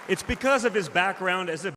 It's because of his background as a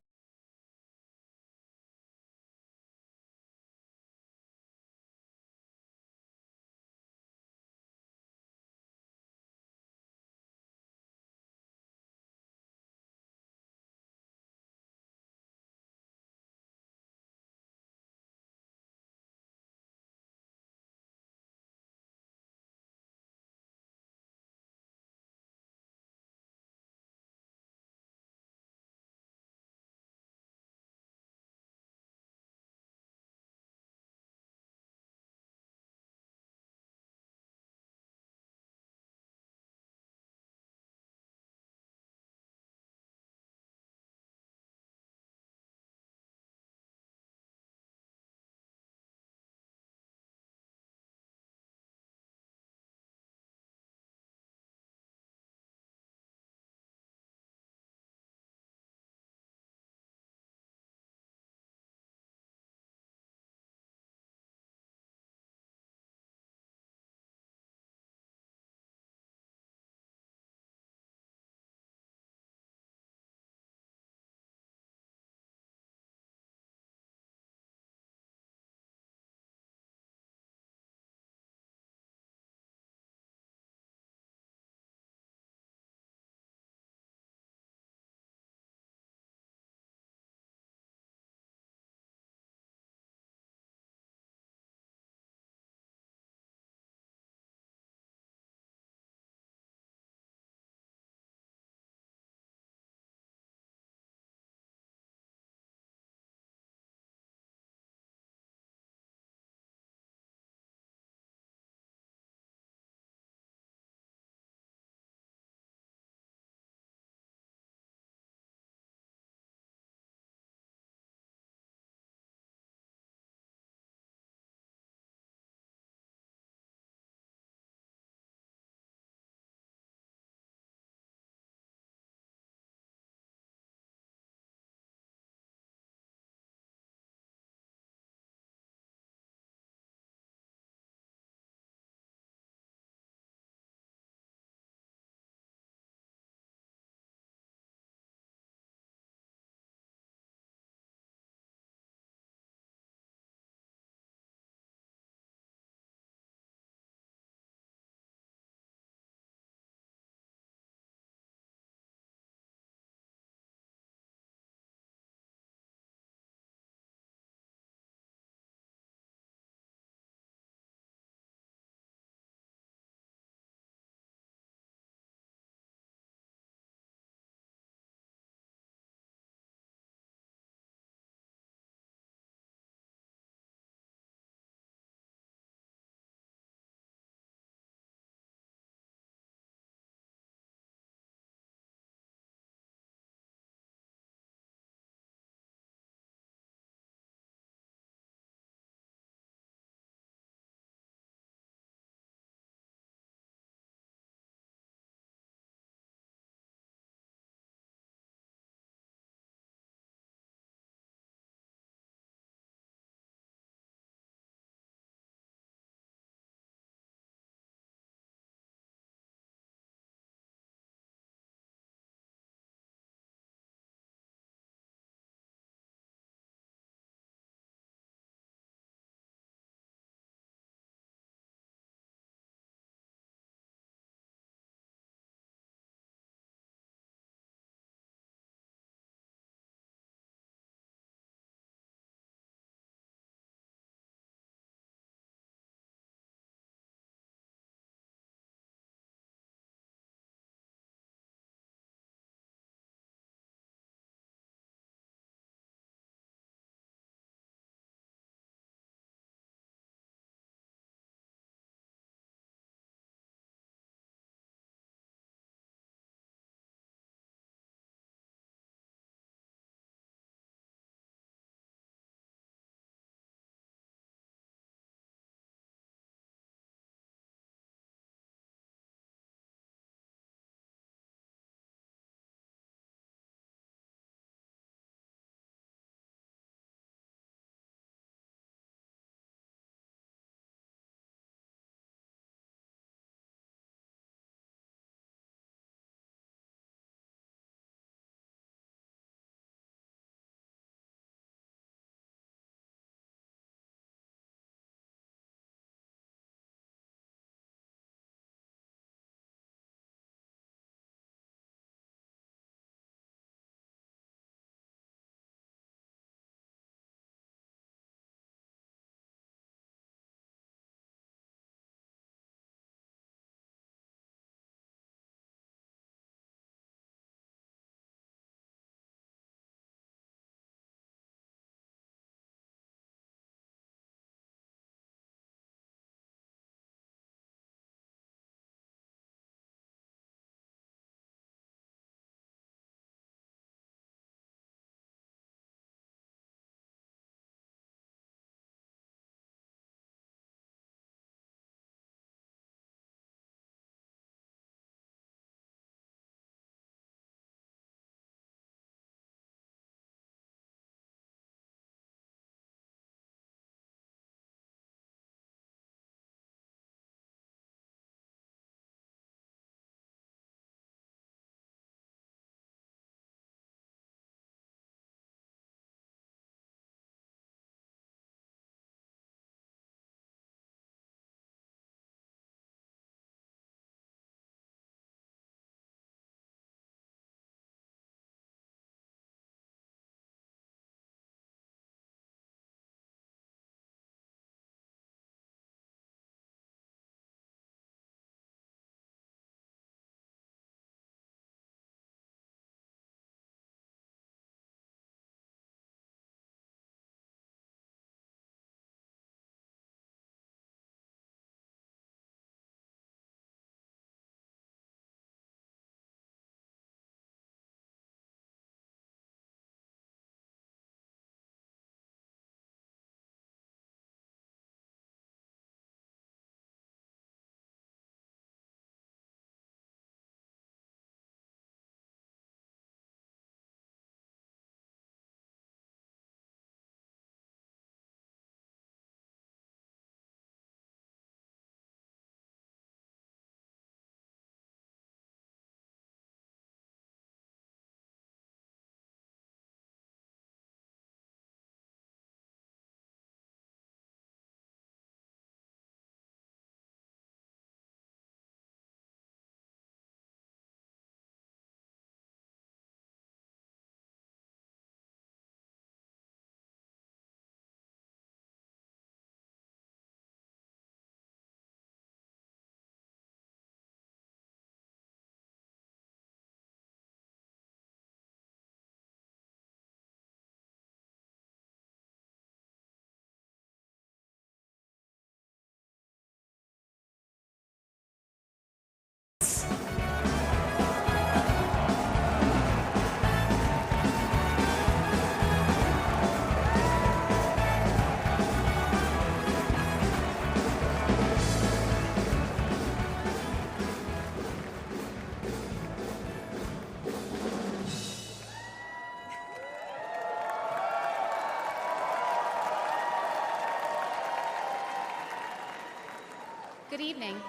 evening.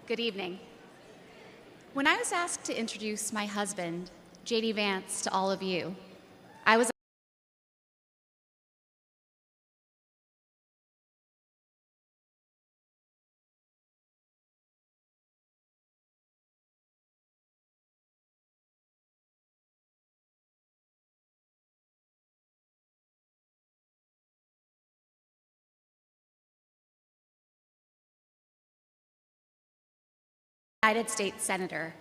Good evening. When I was asked to introduce my husband, JD Vance, to all of you, I was a United States Senator.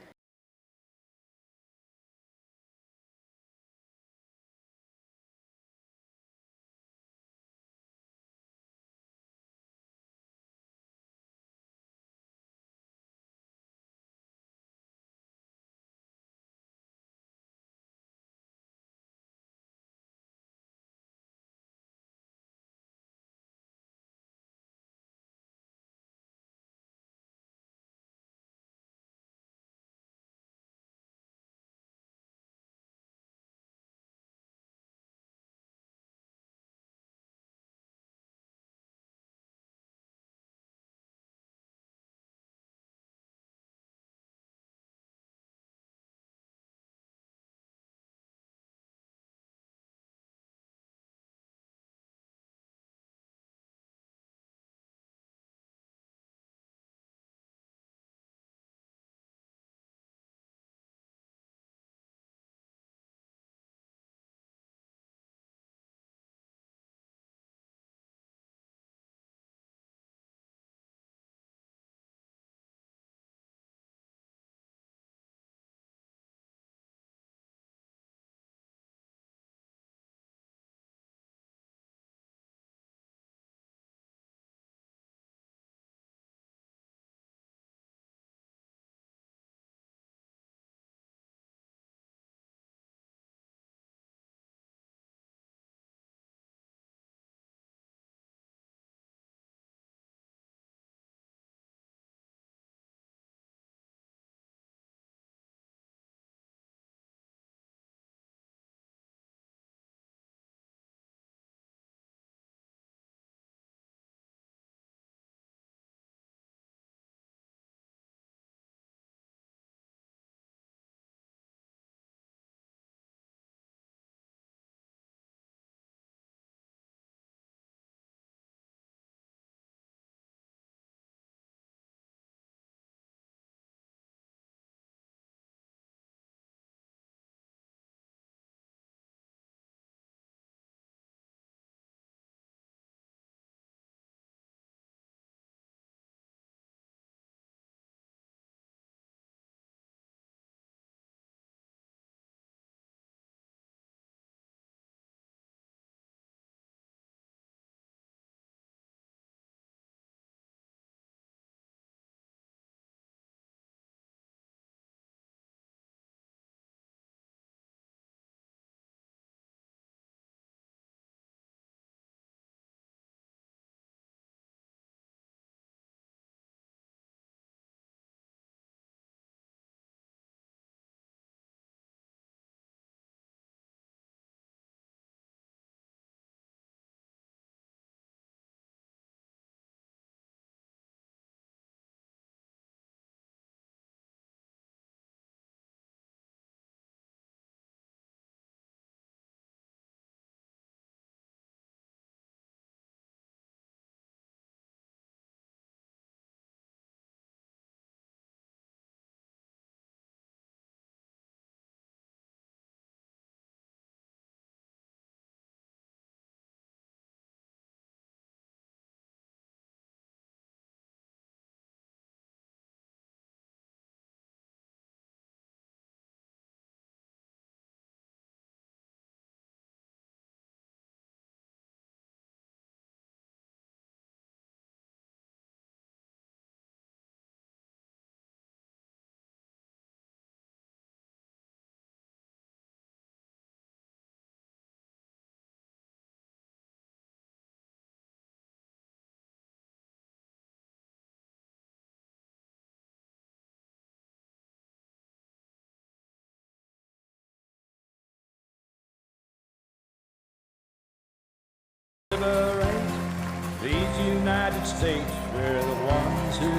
United States, we're the ones who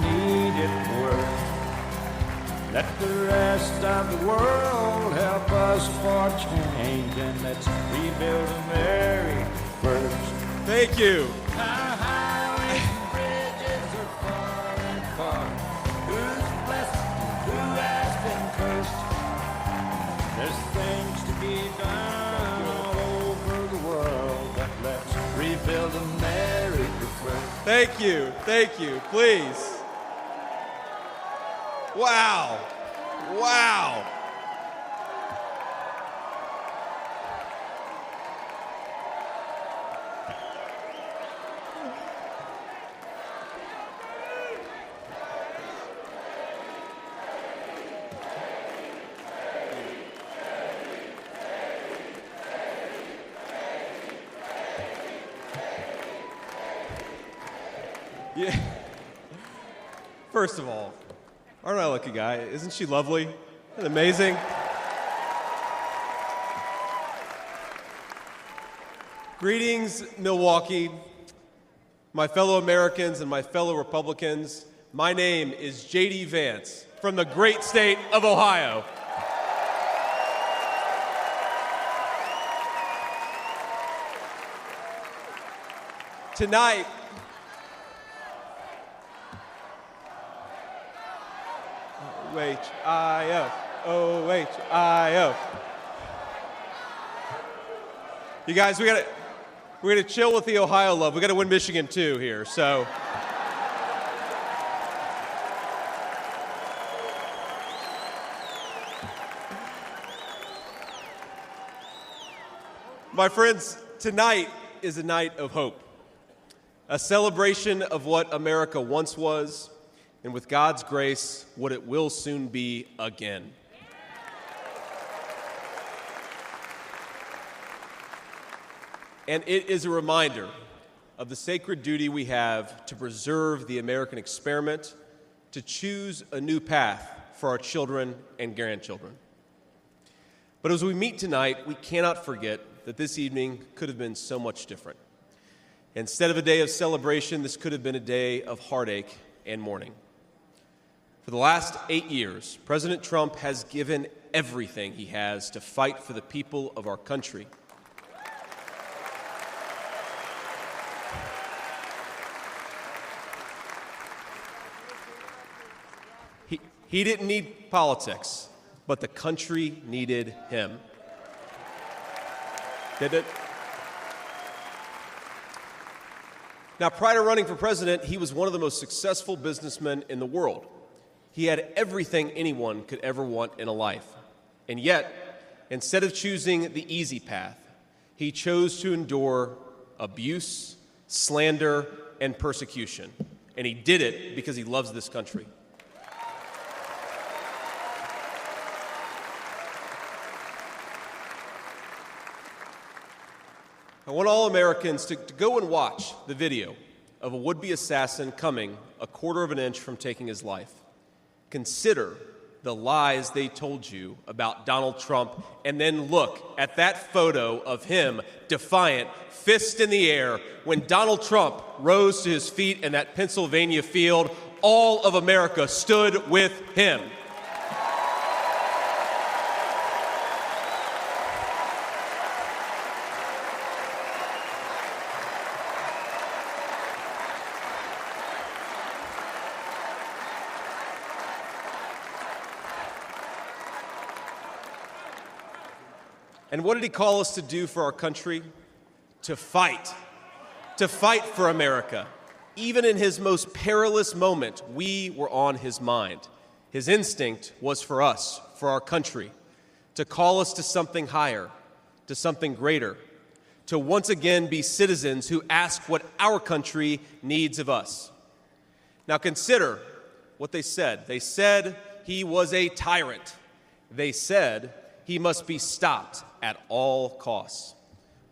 need it most. Let the rest of the world help us for change, and let's rebuild America first. Thank you. Our highways and bridges are falling apart. Who's blessed and who has been cursed? There's things to be done all over the world, but let's rebuild America first. Thank you. Thank you. Please. Wow. Wow. Yeah. First of all, aren't I a lucky guy? Isn't she lovely and amazing? Greetings, Milwaukee, my fellow Americans and my fellow Republicans. My name is JD Vance from the great state of Ohio. Tonight, O-H-I-O, O-H-I-O. You guys, we're gonna chill with the Ohio love. We gotta win Michigan too here, so. My friends, tonight is a night of hope, a celebration of what America once was, and with God's grace, what it will soon be again. And it is a reminder of the sacred duty we have to preserve the American experiment, to choose a new path for our children and grandchildren. But as we meet tonight, we cannot forget that this evening could have been so much different. Instead of a day of celebration, this could have been a day of heartache and mourning. For the last 8 years, President Trump has given everything he has to fight for the people of our country. He didn't need politics, but the country needed him. Did it? Now, prior to running for president, he was one of the most successful businessmen in the world. He had everything anyone could ever want in a life. And yet, instead of choosing the easy path, he chose to endure abuse, slander, and persecution. And he did it because he loves this country. I want all Americans to go and watch the video of a would-be assassin coming a quarter of an inch from taking his life. Consider the lies they told you about Donald Trump, and then look at that photo of him, defiant, fist in the air, when Donald Trump rose to his feet in that Pennsylvania field. All of America stood with him. And what did he call us to do for our country? To fight for America. Even in his most perilous moment, we were on his mind. His instinct was for us, for our country, to call us to something higher, to something greater, to once again be citizens who ask what our country needs of us. Now consider what they said. They said he was a tyrant. They said he must be stopped at all costs.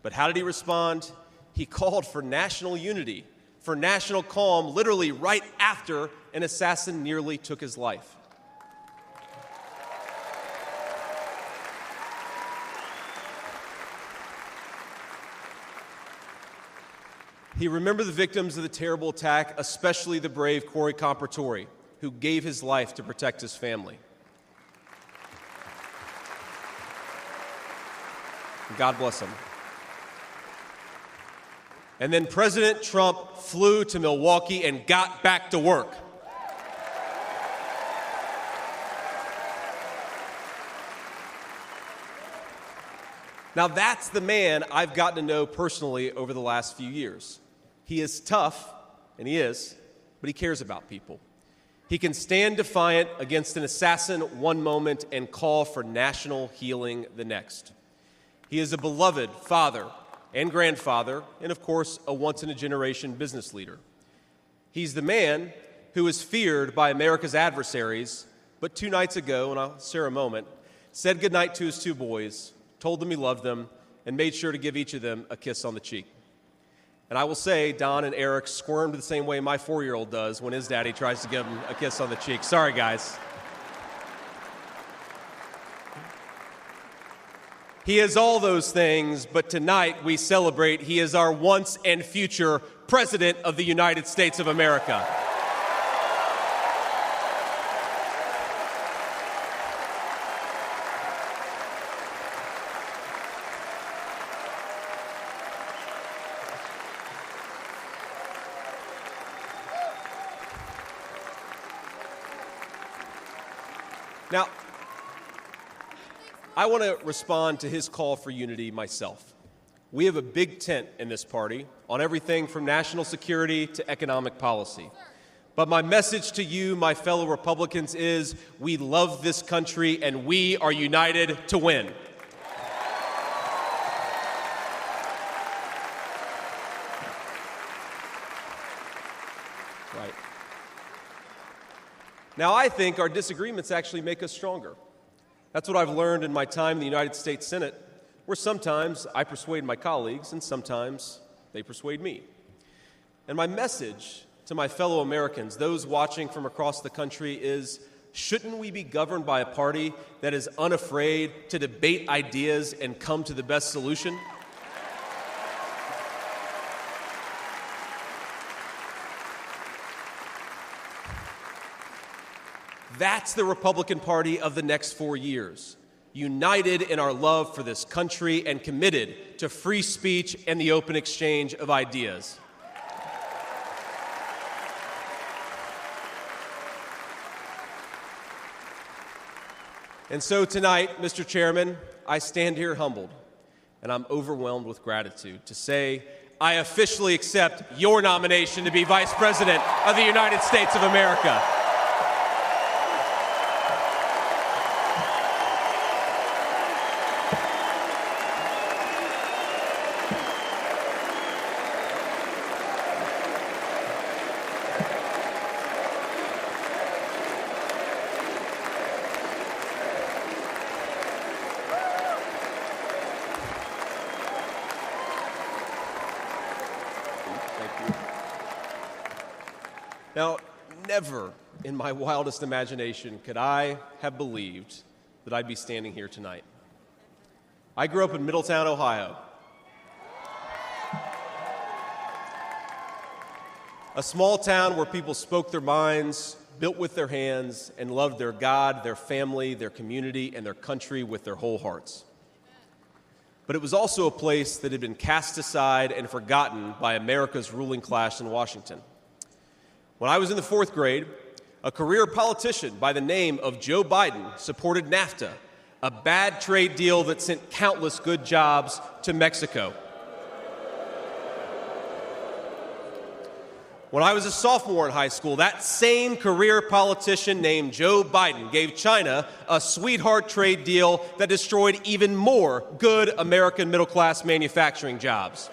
But how did he respond? He called for national unity, for national calm, literally right after an assassin nearly took his life. He remembered the victims of the terrible attack, especially the brave Corey Compertori, who gave his life to protect his family. God bless him. And then President Trump flew to Milwaukee and got back to work. Now, that's the man I've gotten to know personally over the last few years. He is tough, and he is, but he cares about people. He can stand defiant against an assassin one moment and call for national healing the next. He is a beloved father and grandfather, and of course, a once-in-a-generation business leader. He's the man who is feared by America's adversaries, but 2 nights ago, and I'll share a moment, said goodnight to his 2 boys, told them he loved them, and made sure to give each of them a kiss on the cheek. And I will say, Don and Eric squirmed the same way my 4-year-old does when his daddy tries to give him a kiss on the cheek. Sorry, guys. He is all those things, but tonight we celebrate he is our once and future President of the United States of America. Now, I want to respond to his call for unity myself. We have a big tent in this party on everything from national security to economic policy. But my message to you, my fellow Republicans, is we love this country and we are united to win. Right. Now, I think our disagreements actually make us stronger. That's what I've learned in my time in the United States Senate, where sometimes I persuade my colleagues and sometimes they persuade me. And my message to my fellow Americans, those watching from across the country, is shouldn't we be governed by a party that is unafraid to debate ideas and come to the best solution? That's the Republican Party of the next 4 years, united in our love for this country and committed to free speech and the open exchange of ideas. And so tonight, Mr. Chairman, I stand here humbled, and I'm overwhelmed with gratitude to say I officially accept your nomination to be Vice President of the United States of America. Now, never in my wildest imagination could I have believed that I'd be standing here tonight. I grew up in Middletown, Ohio. A small town where people spoke their minds, built with their hands, and loved their God, their family, their community, and their country with their whole hearts. But it was also a place that had been cast aside and forgotten by America's ruling class in Washington. When I was in the 4th grade, a career politician by the name of Joe Biden supported NAFTA, a bad trade deal that sent countless good jobs to Mexico. When I was a sophomore in high school, that same career politician named Joe Biden gave China a sweetheart trade deal that destroyed even more good American middle-class manufacturing jobs.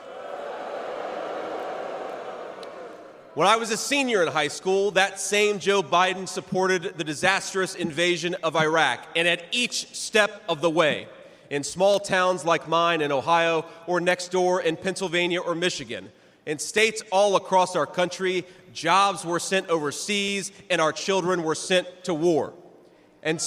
When I was a senior in high school, that same Joe Biden supported the disastrous invasion of Iraq, and at each step of the way, in small towns like mine in Ohio or next door in Pennsylvania or Michigan, in states all across our country, jobs were sent overseas and our children were sent to war. And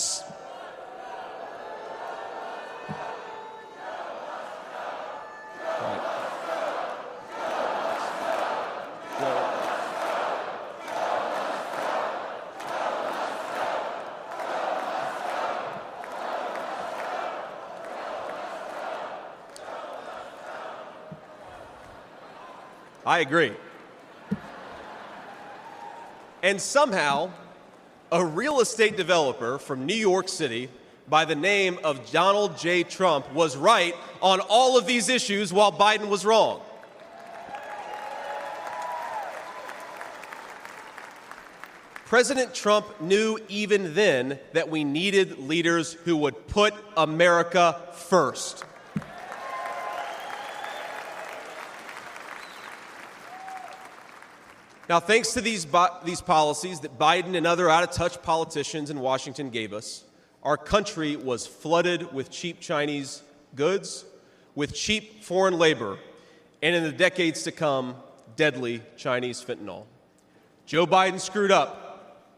I agree. And somehow, a real estate developer from New York City by the name of Donald J. Trump was right on all of these issues while Biden was wrong. President Trump knew even then that we needed leaders who would put America first. Now, thanks to these policies that Biden and other out-of-touch politicians in Washington gave us, our country was flooded with cheap Chinese goods, with cheap foreign labor, and in the decades to come, deadly Chinese fentanyl. Joe Biden screwed up,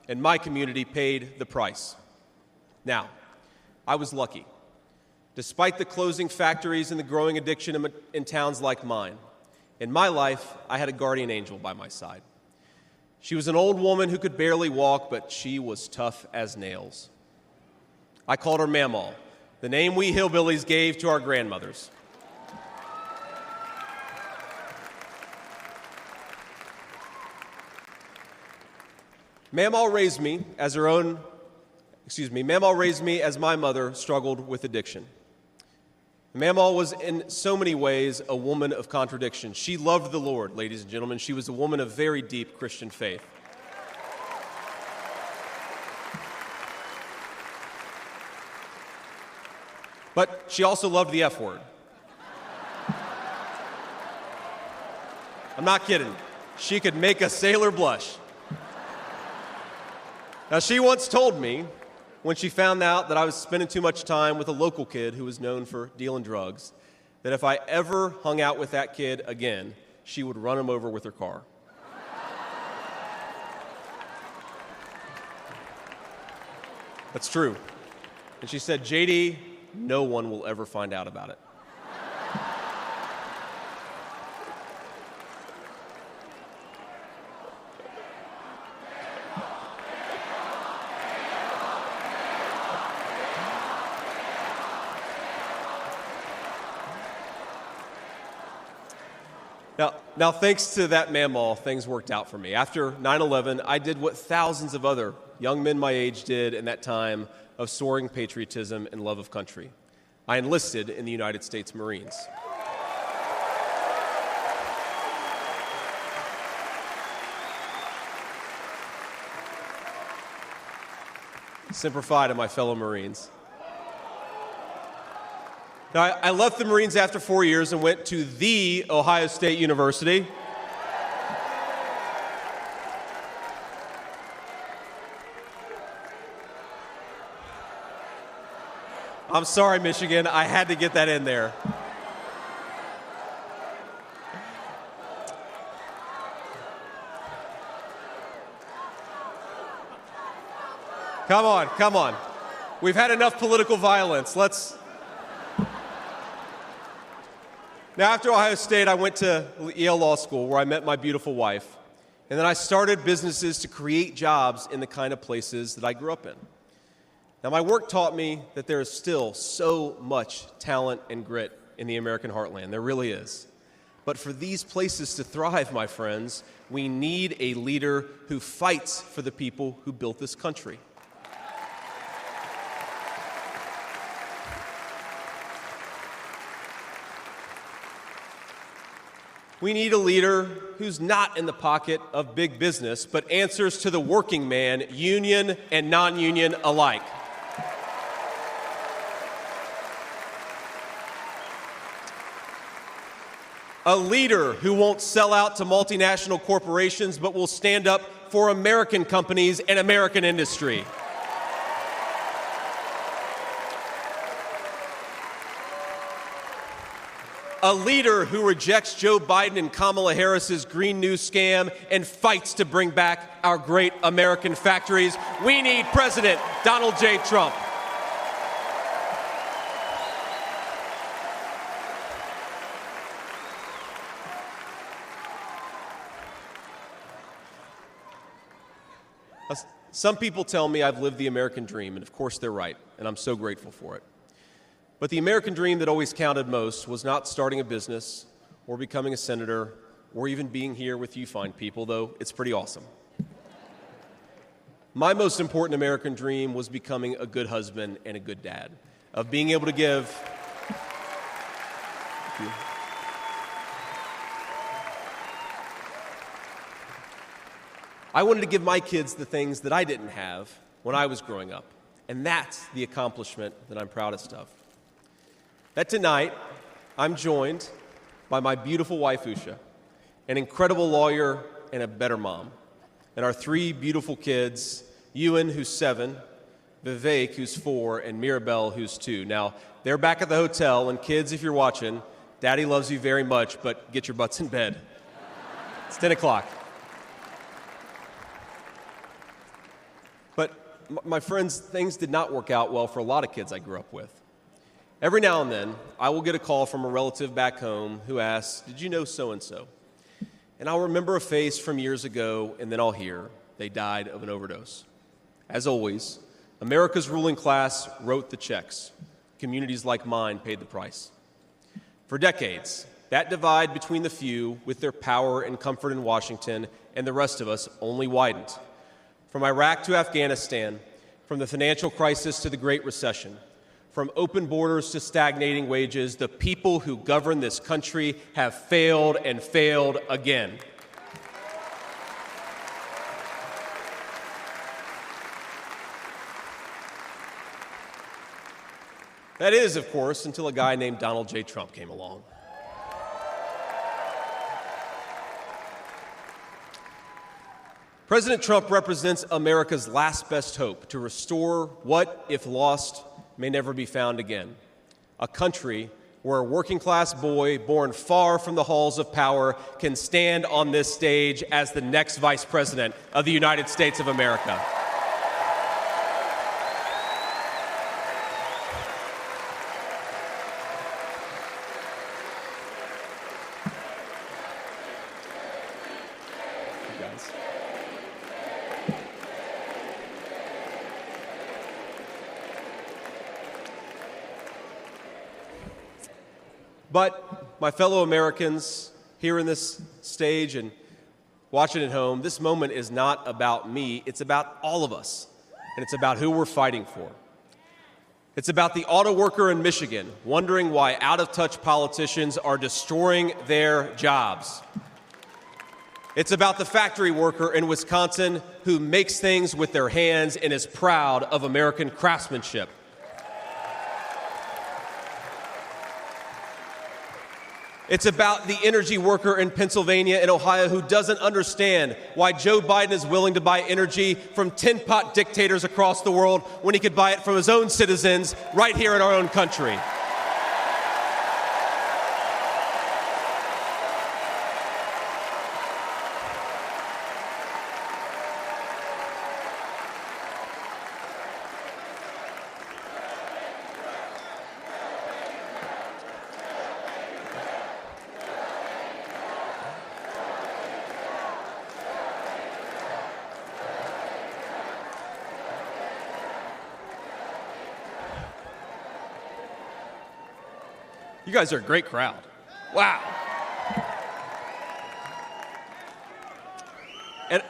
and my community paid the price. Now, I was lucky. Despite the closing factories and the growing addiction in towns like mine, in my life, I had a guardian angel by my side. She was an old woman who could barely walk, but she was tough as nails. I called her Mamaw, the name we hillbillies gave to our grandmothers. Mamaw raised me as my mother struggled with addiction. Mamaw was in so many ways a woman of contradiction. She loved the Lord, ladies and gentlemen. She was a woman of very deep Christian faith. But she also loved the F word. I'm not kidding. She could make a sailor blush. Now, she once told me, when she found out that I was spending too much time with a local kid who was known for dealing drugs, that if I ever hung out with that kid again, she would run him over with her car. That's true. And she said, JD, no one will ever find out about it. Now, thanks to that Mamaw, things worked out for me. After 9/11, I did what thousands of other young men my age did in that time of soaring patriotism and love of country. I enlisted in the United States Marines. Semper Fi to my fellow Marines. Now, I left the Marines after 4 years and went to the Ohio State University. I'm sorry, Michigan. I had to get that in there. Come on, come on. We've had enough political violence. Now, after Ohio State, I went to Yale Law School, where I met my beautiful wife. And then I started businesses to create jobs in the kind of places that I grew up in. Now, my work taught me that there is still so much talent and grit in the American heartland. There really is. But for these places to thrive, my friends, we need a leader who fights for the people who built this country. We need a leader who's not in the pocket of big business, but answers to the working man, union and non-union alike. A leader who won't sell out to multinational corporations, but will stand up for American companies and American industry. A leader who rejects Joe Biden and Kamala Harris's Green New scam and fights to bring back our great American factories. We need President Donald J. Trump. Some people tell me I've lived the American dream, and of course they're right, and I'm so grateful for it. But the American dream that always counted most was not starting a business or becoming a senator or even being here with you fine people, though it's pretty awesome. My most important American dream was becoming a good husband and a good dad, of being able to give. Thank you. I wanted to give my kids the things that I didn't have when I was growing up, and that's the accomplishment that I'm proudest of. That tonight, I'm joined by my beautiful wife, Usha, an incredible lawyer and a better mom, and our three beautiful kids, Ewan, who's 7, Vivek, who's 4, and Mirabelle, who's 2. Now, they're back at the hotel, and kids, if you're watching, Daddy loves you very much, but get your butts in bed. It's 10 o'clock. But my friends, things did not work out well for a lot of kids I grew up with. Every now and then, I will get a call from a relative back home who asks, "Did you know so-and-so?" And I'll remember a face from years ago, and then I'll hear, "They died of an overdose." As always, America's ruling class wrote the checks. Communities like mine paid the price. For decades, that divide between the few with their power and comfort in Washington and the rest of us only widened. From Iraq to Afghanistan, from the financial crisis to the Great Recession, from open borders to stagnating wages, the people who govern this country have failed and failed again. That is, of course, until a guy named Donald J. Trump came along. President Trump represents America's last best hope to restore what, if lost, may never be found again. A country where a working-class boy born far from the halls of power can stand on this stage as the next vice president of the United States of America. But my fellow Americans here in this stage and watching at home, this moment is not about me. It's about all of us, and it's about who we're fighting for. It's about the auto worker in Michigan wondering why out-of-touch politicians are destroying their jobs. It's about the factory worker in Wisconsin who makes things with their hands and is proud of American craftsmanship. It's about the energy worker in Pennsylvania and Ohio who doesn't understand why Joe Biden is willing to buy energy from tin-pot dictators across the world when he could buy it from his own citizens right here in our own country. You guys are a great crowd. Wow. And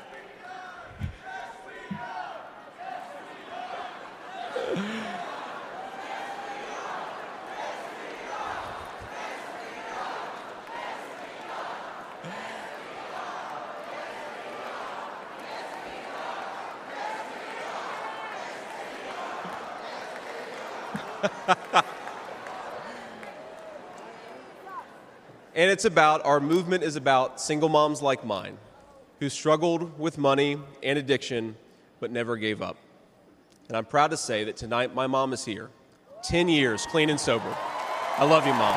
And it's about, our movement is about single moms like mine who struggled with money and addiction but never gave up. And I'm proud to say that tonight my mom is here, 10 years clean and sober. I love you, Mom.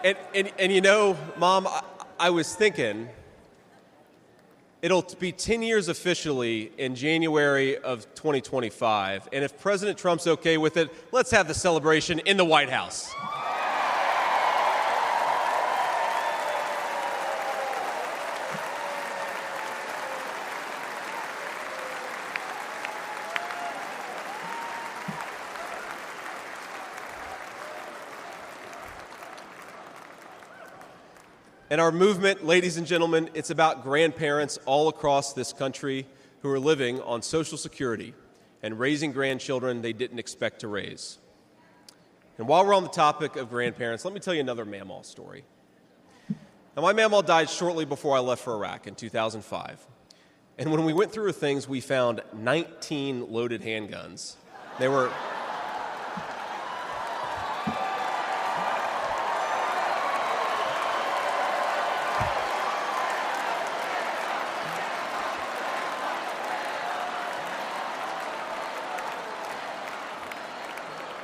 And you know, Mom, I was thinking, it'll be 10 years officially in January of 2025. And if President Trump's okay with it, let's have the celebration in the White House. And our movement, ladies and gentlemen, it's about grandparents all across this country who are living on Social Security and raising grandchildren they didn't expect to raise. And while we're on the topic of grandparents, let me tell you another Mamaw story. Now, my Mamaw died shortly before I left for Iraq in 2005. And when we went through her things, we found 19 loaded handguns. They were...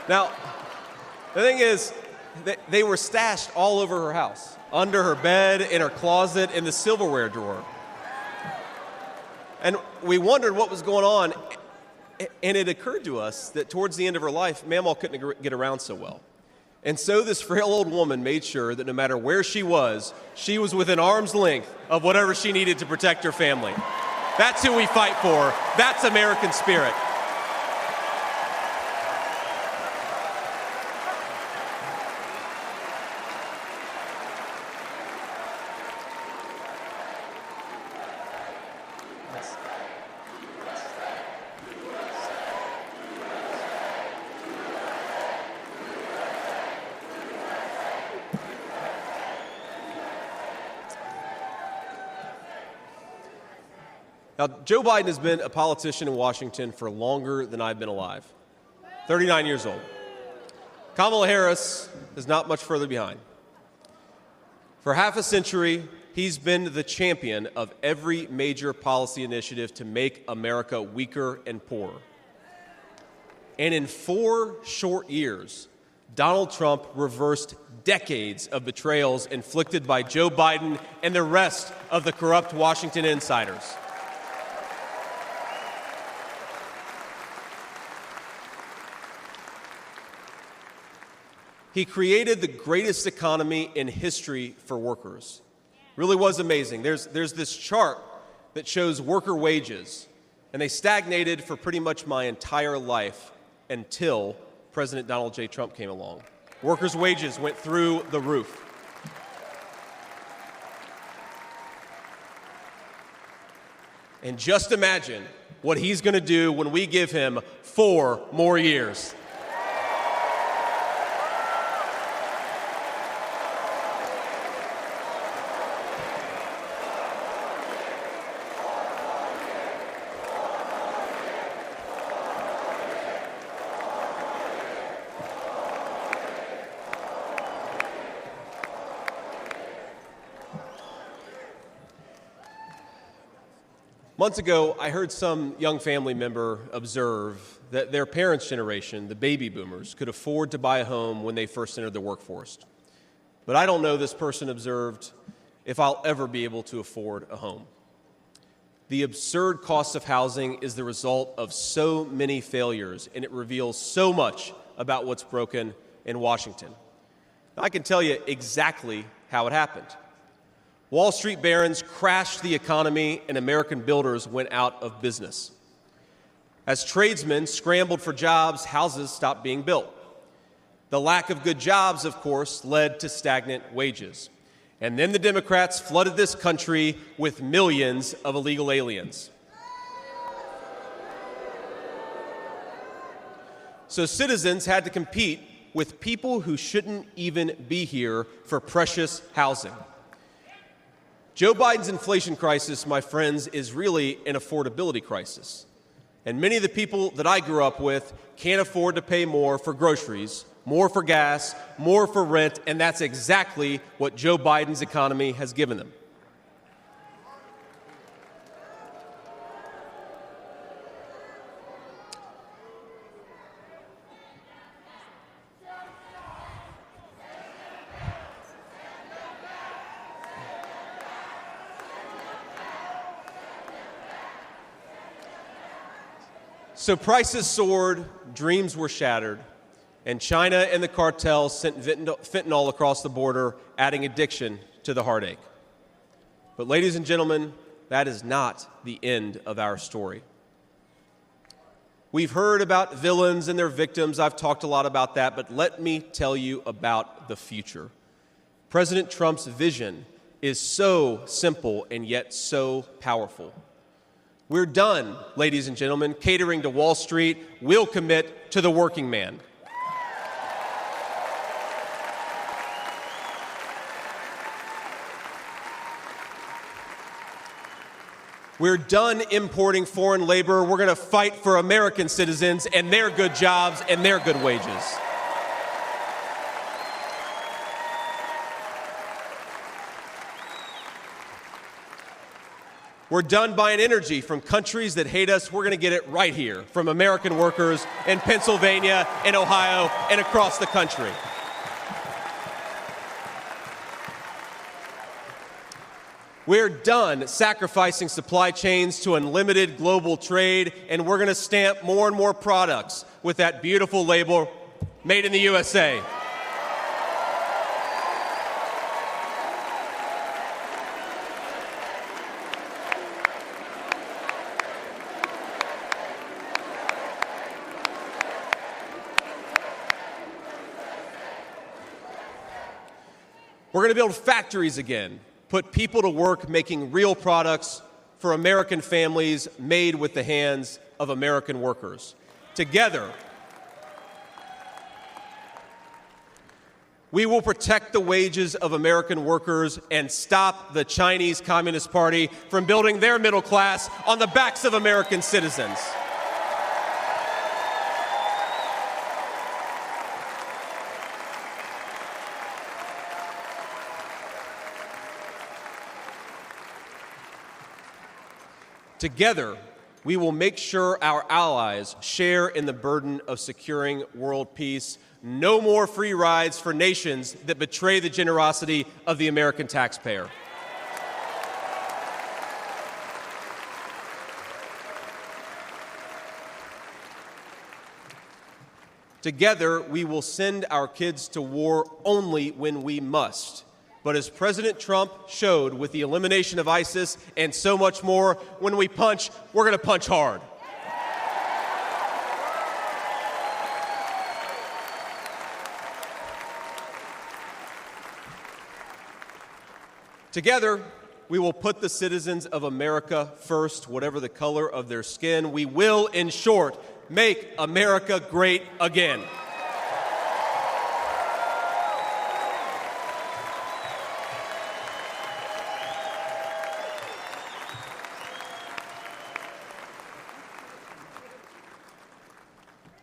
Now, the thing is, they were stashed all over her house, under her bed, in her closet, in the silverware drawer. And we wondered what was going on, and it occurred to us that towards the end of her life, Mamaw couldn't get around so well. And so this frail old woman made sure that no matter where she was within arm's length of whatever she needed to protect her family. That's who we fight for. That's American spirit. Now, Joe Biden has been a politician in Washington for longer than I've been alive, 39 years old. Kamala Harris is not much further behind. For half a century, he's been the champion of every major policy initiative to make America weaker and poorer. And in 4 short years, Donald Trump reversed decades of betrayals inflicted by Joe Biden and the rest of the corrupt Washington insiders. He created the greatest economy in history for workers. Really was amazing. There's this chart that shows worker wages, and they stagnated for pretty much my entire life until President Donald J. Trump came along. Workers' wages went through the roof. And just imagine what he's going to do when we give him 4 more years. Months ago, I heard some young family member observe that their parents' generation, the baby boomers, could afford to buy a home when they first entered the workforce. But I don't know, this person observed, if I'll ever be able to afford a home. The absurd cost of housing is the result of so many failures, and it reveals so much about what's broken in Washington. Now, I can tell you exactly how it happened. Wall Street barons crashed the economy, and American builders went out of business. As tradesmen scrambled for jobs, houses stopped being built. The lack of good jobs, of course, led to stagnant wages. And then the Democrats flooded this country with millions of illegal aliens. So citizens had to compete with people who shouldn't even be here for precious housing. Joe Biden's inflation crisis, my friends, is really an affordability crisis. And many of the people that I grew up with can't afford to pay more for groceries, more for gas, more for rent, and that's exactly what Joe Biden's economy has given them. So prices soared, dreams were shattered, and China and the cartels sent fentanyl across the border, adding addiction to the heartache. But ladies and gentlemen, that is not the end of our story. We've heard about villains and their victims. I've talked a lot about that, but let me tell you about the future. President Trump's vision is so simple and yet so powerful. We're done, ladies and gentlemen, catering to Wall Street. We'll commit to the working man. We're done importing foreign labor. We're going to fight for American citizens and their good jobs and their good wages. We're done buying energy from countries that hate us. We're going to get it right here from American workers in Pennsylvania and Ohio and across the country. We're done sacrificing supply chains to unlimited global trade, and we're going to stamp more and more products with that beautiful label, Made in the USA. We're going to build factories again, put people to work making real products for American families made with the hands of American workers. Together, we will protect the wages of American workers and stop the Chinese Communist Party from building their middle class on the backs of American citizens. Together, we will make sure our allies share in the burden of securing world peace. No more free rides for nations that betray the generosity of the American taxpayer. Together, we will send our kids to war only when we must. But as President Trump showed with the elimination of ISIS and so much more, when we punch, we're going to punch hard. Together, we will put the citizens of America first, whatever the color of their skin. We will, in short, make America great again.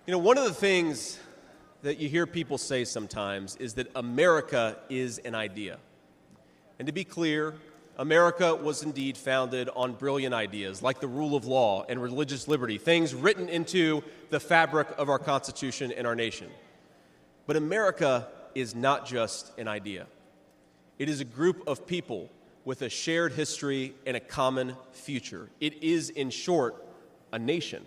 You know, one of the things that you hear people say sometimes is that America is an idea. And to be clear, America was indeed founded on brilliant ideas like the rule of law and religious liberty, things written into the fabric of our Constitution and our nation. But America is not just an idea. It is a group of people with a shared history and a common future. It is, in short, a nation.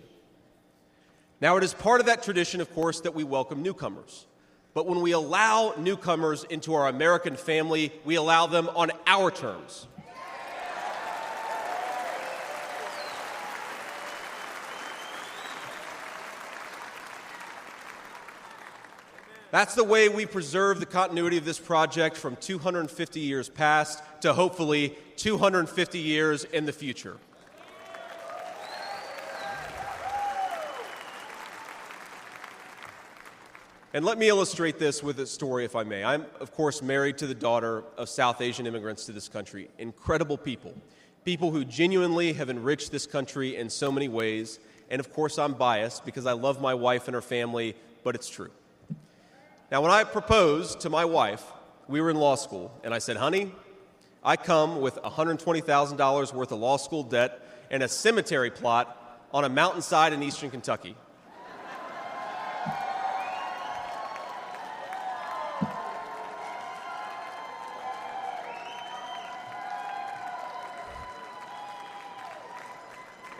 Now, it is part of that tradition, of course, that we welcome newcomers. But when we allow newcomers into our American family, we allow them on our terms. That's the way we preserve the continuity of this project from 250 years past to hopefully 250 years in the future. And let me illustrate this with a story, if I may. I'm, of course, married to the daughter of South Asian immigrants to this country. Incredible people. People who genuinely have enriched this country in so many ways. And, of course, I'm biased because I love my wife and her family, but it's true. Now, when I proposed to my wife, we were in law school, and I said, honey, I come with $120,000 worth of law school debt and a cemetery plot on a mountainside in eastern Kentucky.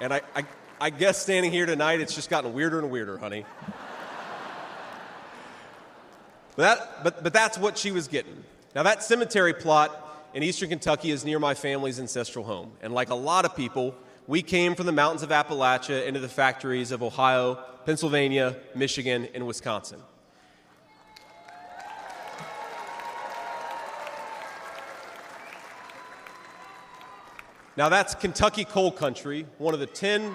And I guess standing here tonight, it's just gotten weirder and weirder, honey. But that's what she was getting. Now, that cemetery plot in eastern Kentucky is near my family's ancestral home. And like a lot of people, we came from the mountains of Appalachia into the factories of Ohio, Pennsylvania, Michigan, and Wisconsin. Now, that's Kentucky coal country, one of the 10...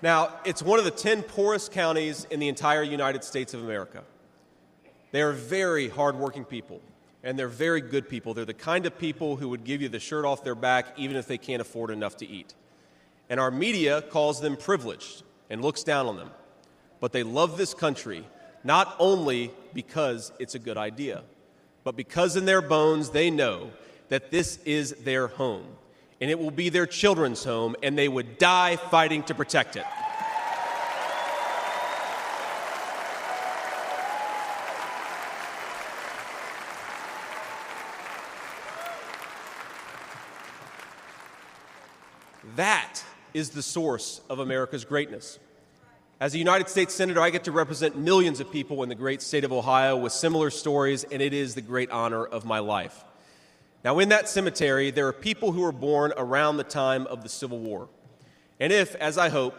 Now, it's one of the 10 poorest counties in the entire United States of America. They are very hardworking people, and they're very good people. They're the kind of people who would give you the shirt off their back even if they can't afford enough to eat. And our media calls them privileged and looks down on them. But they love this country, not only because it's a good idea, but because in their bones they know that this is their home, and it will be their children's home, and they would die fighting to protect it. That is the source of America's greatness. As a United States Senator, I get to represent millions of people in the great state of Ohio with similar stories, and it is the great honor of my life. Now, in that cemetery, there are people who were born around the time of the Civil War. And if, as I hope,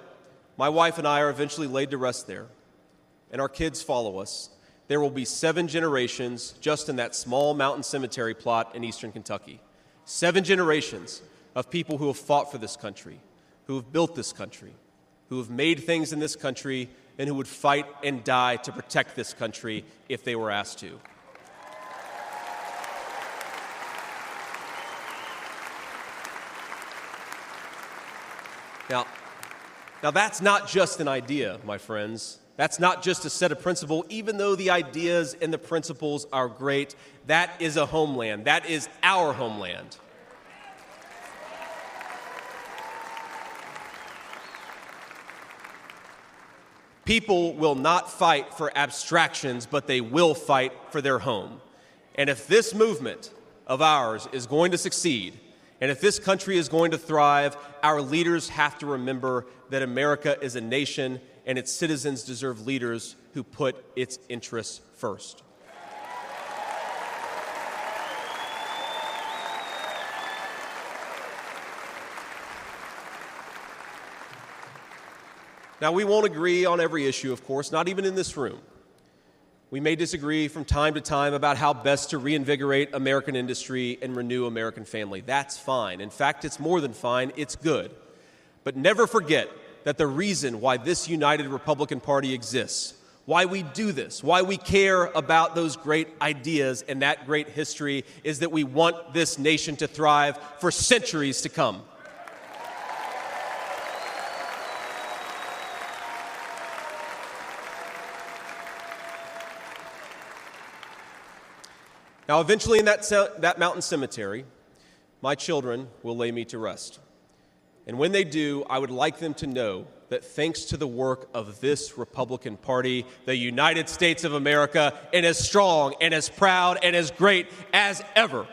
my wife and I are eventually laid to rest there, and our kids follow us, there will be 7 generations just in that small mountain cemetery plot in eastern Kentucky. 7 generations of people who have fought for this country, who have built this country, who have made things in this country, and who would fight and die to protect this country if they were asked to. Now that's not just an idea, my friends. That's not just a set of principles. Even though the ideas and the principles are great, that is a homeland. That is our homeland. People will not fight for abstractions, but they will fight for their home. And if this movement of ours is going to succeed, and if this country is going to thrive, our leaders have to remember that America is a nation and its citizens deserve leaders who put its interests first. Now, we won't agree on every issue, of course, not even in this room. We may disagree from time to time about how best to reinvigorate American industry and renew American family. That's fine. In fact, it's more than fine. It's good. But never forget that the reason why this united Republican Party exists, why we do this, why we care about those great ideas and that great history, is that we want this nation to thrive for centuries to come. Now, eventually in that mountain cemetery, my children will lay me to rest. And when they do, I would like them to know that thanks to the work of this Republican Party, the United States of America is as strong and as proud and as great as ever.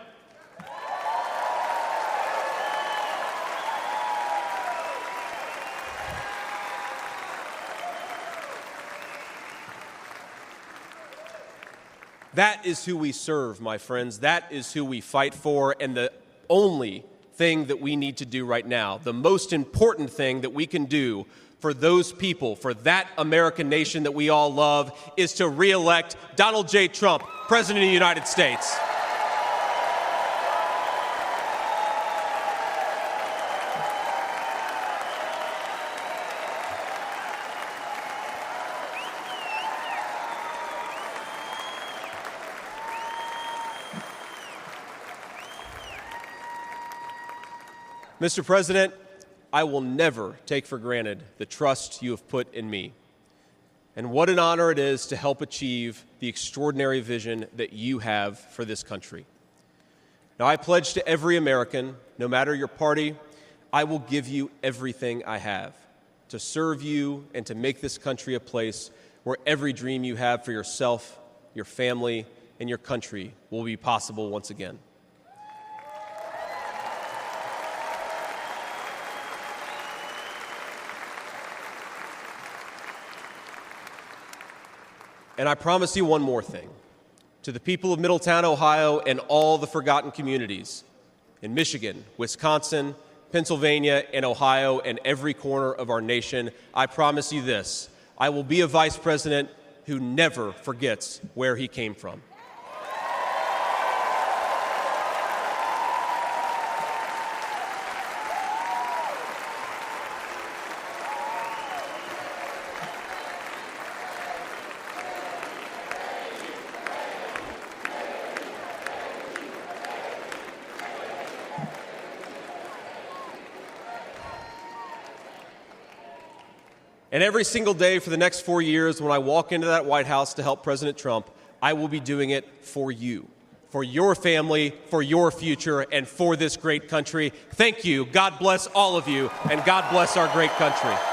That is who we serve, my friends. That is who we fight for. And the only thing that we need to do right now, the most important thing that we can do for those people, for that American nation that we all love, is to re-elect Donald J. Trump, President of the United States. Mr. President, I will never take for granted the trust you have put in me. And what an honor it is to help achieve the extraordinary vision that you have for this country. Now, I pledge to every American, no matter your party, I will give you everything I have to serve you and to make this country a place where every dream you have for yourself, your family, and your country will be possible once again. And I promise you one more thing. To the people of Middletown, Ohio, and all the forgotten communities in Michigan, Wisconsin, Pennsylvania, and Ohio, and every corner of our nation, I promise you this: I will be a vice president who never forgets where he came from. And every single day for the next 4 years, when I walk into that White House to help President Trump, I will be doing it for you, for your family, for your future, and for this great country. Thank you. God bless all of you, and God bless our great country.